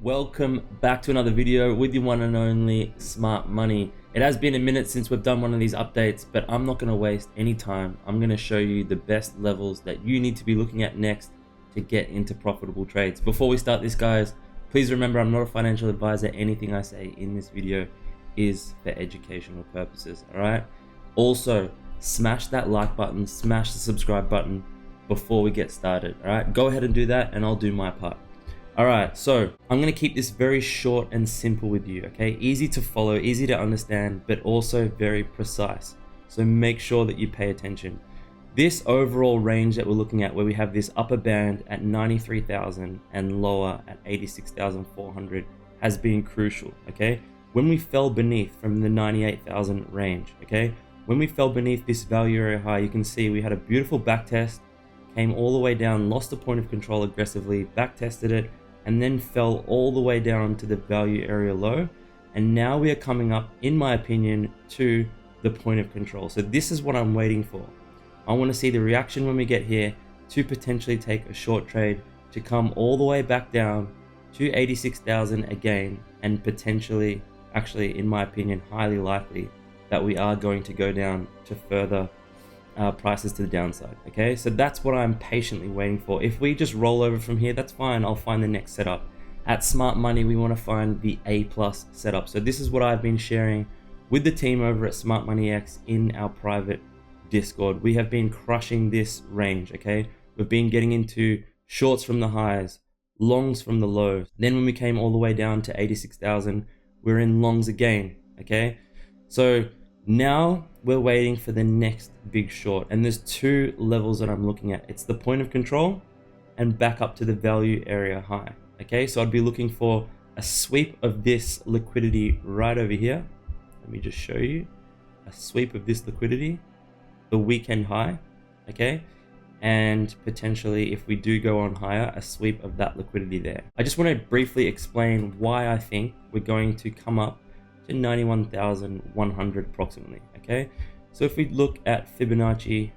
Welcome back to another video with your one and only Smart Money. It has been a minute since we've done one of these updates, but I'm not going to waste any time. I'm going to show you the best levels that you need to be looking at next to get into profitable trades. Before we start this, guys, please remember I'm not a financial advisor. Anything I say in this video is for educational purposes, all right? Also, smash that like button, smash the subscribe button before we get started, all right? Go ahead and do that and I'll do my part. All right, so I'm gonna keep this very short and simple with you, okay? Easy to follow, easy to understand, but also very precise. So make sure that you pay attention. This overall range that we're looking at, where we have this upper band at 93,000 and lower at 86,400, has been crucial, okay? When we fell beneath from the 98,000 range, okay? When we fell beneath this value area high, you can see we had a beautiful back test, came all the way down, lost the point of control aggressively, back tested it, and then fell all the way down to the value area low. And now we are coming up, in my opinion, to the point of control. So this is what I'm waiting for. I want to see the reaction when we get here to potentially take a short trade to come all the way back down to 86,000 again, and potentially, actually, in my opinion, highly likely that we are going to go down to further prices to the downside. Okay, so that's what I'm patiently waiting for. If we just roll over from here, that's fine. I'll find the next setup. At Smart Money, we want to find the A+ setup. So this is what I've been sharing with the team over at Smart Money X in our private Discord. We have been crushing this range. Okay, we've been getting into shorts from the highs, longs from the lows. Then when we came all the way down to 86,000, we're in longs again. Okay, so now we're waiting for the next big short, and there's two levels that I'm looking at. It's the point of control and back up to the value area high. Okay, so I'd be looking for a sweep of this liquidity right over here. Let me just show you a sweep of this liquidity, the weekend high. Okay, and potentially, if we do go on higher, a sweep of that liquidity there. I just want to briefly explain why I think we're going to come up to 91,100 approximately. Okay, so if we look at Fibonacci,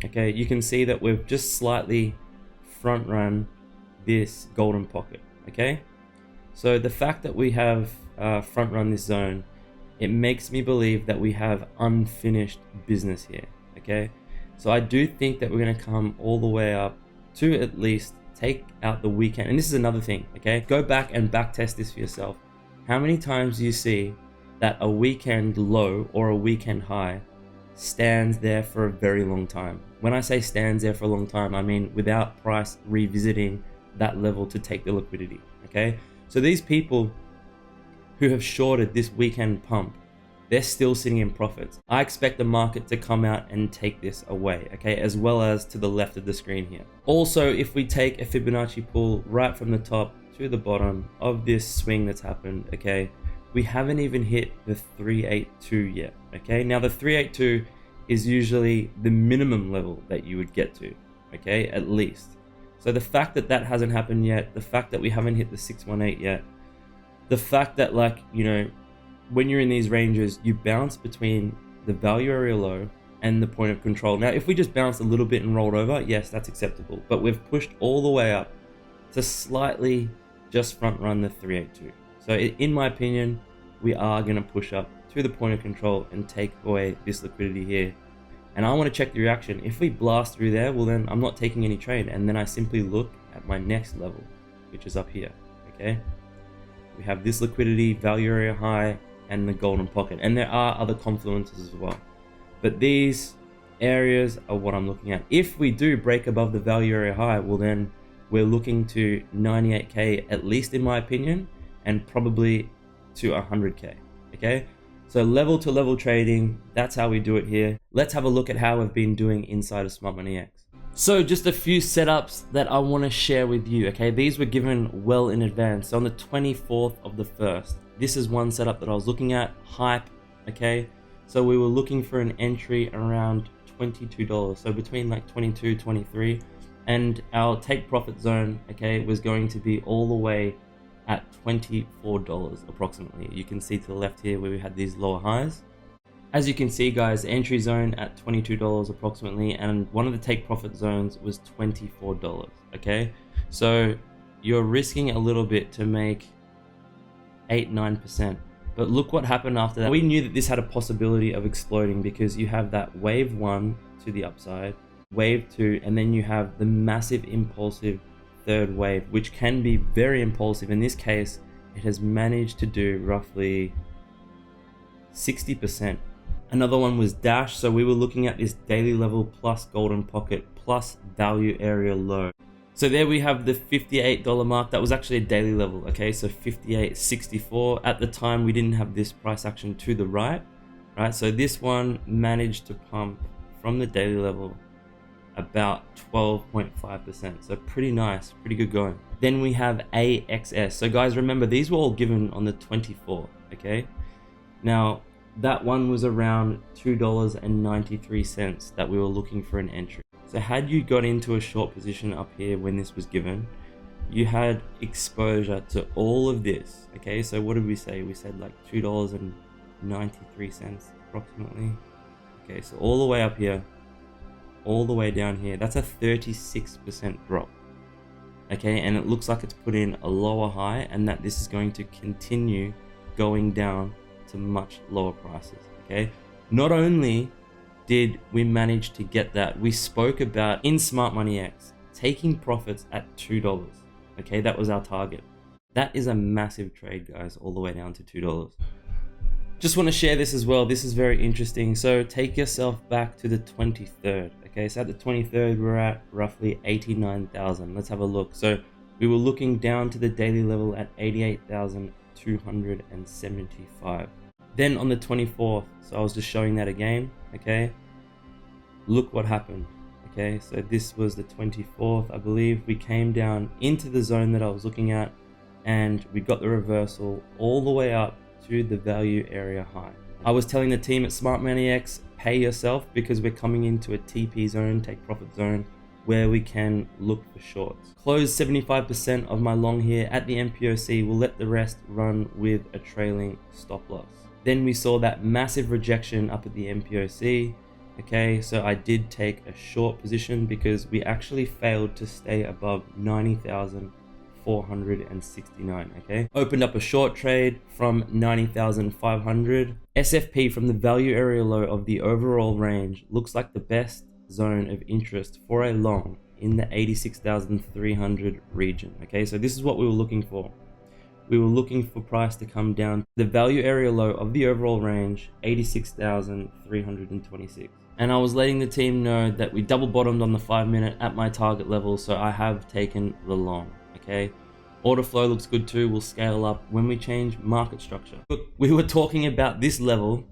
okay, you can see that we've just slightly front run this golden pocket. Okay, so the fact that we have front run this zone, it makes me believe that we have unfinished business here. Okay, so I do think that we're going to come all the way up to at least take out the weekend. And this is another thing. Okay, go back and back test this for yourself. How many times do you see that a weekend low or a weekend high stands there for a very long time? When I say stands there for a long time, I mean without price revisiting that level to take the liquidity. Okay, so these people who have shorted this weekend pump, they're still sitting in profits. I expect the market to come out and take this away, okay, as well as to the left of the screen here. Also, if we take a Fibonacci pull right from the top to the bottom of this swing that's happened, okay, we haven't even hit the 382 yet. Okay, now the 382 is usually the minimum level that you would get to, okay, at least. So the fact that that hasn't happened yet, the fact that we haven't hit the 618 yet, the fact that, like, you know, when you're in these ranges, you bounce between the value area low and the point of control. Now, if we just bounced a little bit and rolled over, yes, that's acceptable, but we've pushed all the way up to slightly just front run the 382. So in my opinion, we are going to push up to the point of control and take away this liquidity here. And I want to check the reaction. If we blast through there, well, then I'm not taking any trade. And then I simply look at my next level, which is up here. Okay, we have this liquidity, value area high, and the golden pocket. And there are other confluences as well, but these areas are what I'm looking at. If we do break above the value area high, well, then we're looking to 98k at least, in my opinion, and probably to 100k. Okay, so level to level trading, that's how we do it here. Let's have a look at how we've been doing inside of Smart Money X. So just a few setups that I want to share with you. Okay, these were given well in advance. So on the 24th of the 1st, this is one setup that I was looking at, hype. Okay, so we were looking for an entry around $22, so between like 22 23, and our take profit zone, okay, was going to be all the way at $24 approximately. You can see to the left here where we had these lower highs. As you can see, guys, entry zone at $22 approximately, and one of the take profit zones was $24. Okay, so you're risking a little bit to make 8-9%. But look what happened after that. We knew that this had a possibility of exploding because you have that wave 1 to the upside, wave 2, and then you have the massive impulsive third wave, which can be very impulsive. In this case, it has managed to do roughly 60%. Another one was Dash. So we were looking at this daily level plus golden pocket plus value area low. So there we have the $58 mark. That was actually a daily level. Okay, so 58.64. At the time, we didn't have this price action to the right. So this one managed to pump from the daily level about 12.5%. So pretty nice, pretty good going. Then we have AXS. So guys, remember, these were all given on the 24th. Okay, now that one was around $2.93 that we were looking for an entry. So had you got into a short position up here when this was given, you had exposure to all of this. Okay, so what did we say? We said like $2.93 approximately. Okay, so all the way up here, all the way down here, that's a 36% drop. Okay, and it looks like it's put in a lower high and that this is going to continue going down to much lower prices. Okay, not only did we manage to get that, we spoke about in Smart Money X taking profits at $2. Okay, that was our target. That is a massive trade, guys, all the way down to $2. Just want to share this as well. This is very interesting. So take yourself back to the 23rd. Okay, so at the 23rd, we're at roughly 89,000. Let's have a look. So we were looking down to the daily level at 88,275. Then on the 24th, so I was just showing that again. Okay, look what happened. Okay, so this was the 24th, I believe. We came down into the zone that I was looking at and we got the reversal all the way up to the value area high. I was telling the team at Smart Money X, pay yourself, because we're coming into a TP zone, take profit zone, where we can look for shorts. Closed 75% of my long here at the MPOC. We'll let the rest run with a trailing stop loss. Then we saw that massive rejection up at the MPOC. Okay, so I did take a short position because we actually failed to stay above 90,469. Okay, opened up a short trade from 90,500. SFP from the value area low of the overall range looks like the best zone of interest for a long in the 86,300 region. Okay, so this is what we were looking for. We were looking for price to come down the value area low of the overall range, 86,326. And I was letting the team know that we double bottomed on the 5-minute at my target level, so I have taken the long. Okay, order flow looks good too. We'll scale up when we change market structure. Look, we were talking about this level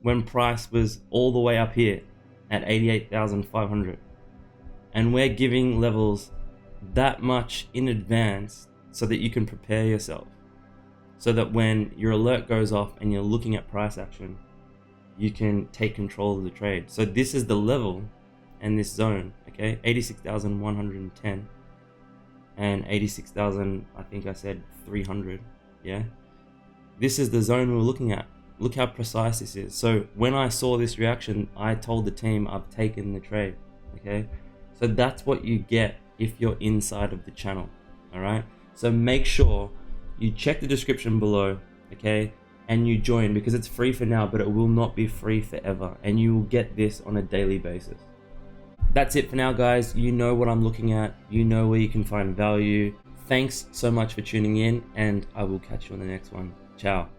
when price was all the way up here at 88,500, and we're giving levels that much in advance so that you can prepare yourself, so that when your alert goes off and you're looking at price action, you can take control of the trade. So this is the level and this zone. Okay, 86,110 and 86,000, I think I said 300. Yeah, this is the zone we're looking at. Look how precise this is. So when I saw this reaction, I told the team I've taken the trade. Okay, so that's what you get if you're inside of the channel. All right, so make sure you check the description below, okay, and you join, because it's free for now, but it will not be free forever, and you will get this on a daily basis. That's it for now, guys. You know what I'm looking at. You know where you can find value. Thanks so much for tuning in, and I will catch you on the next one. Ciao.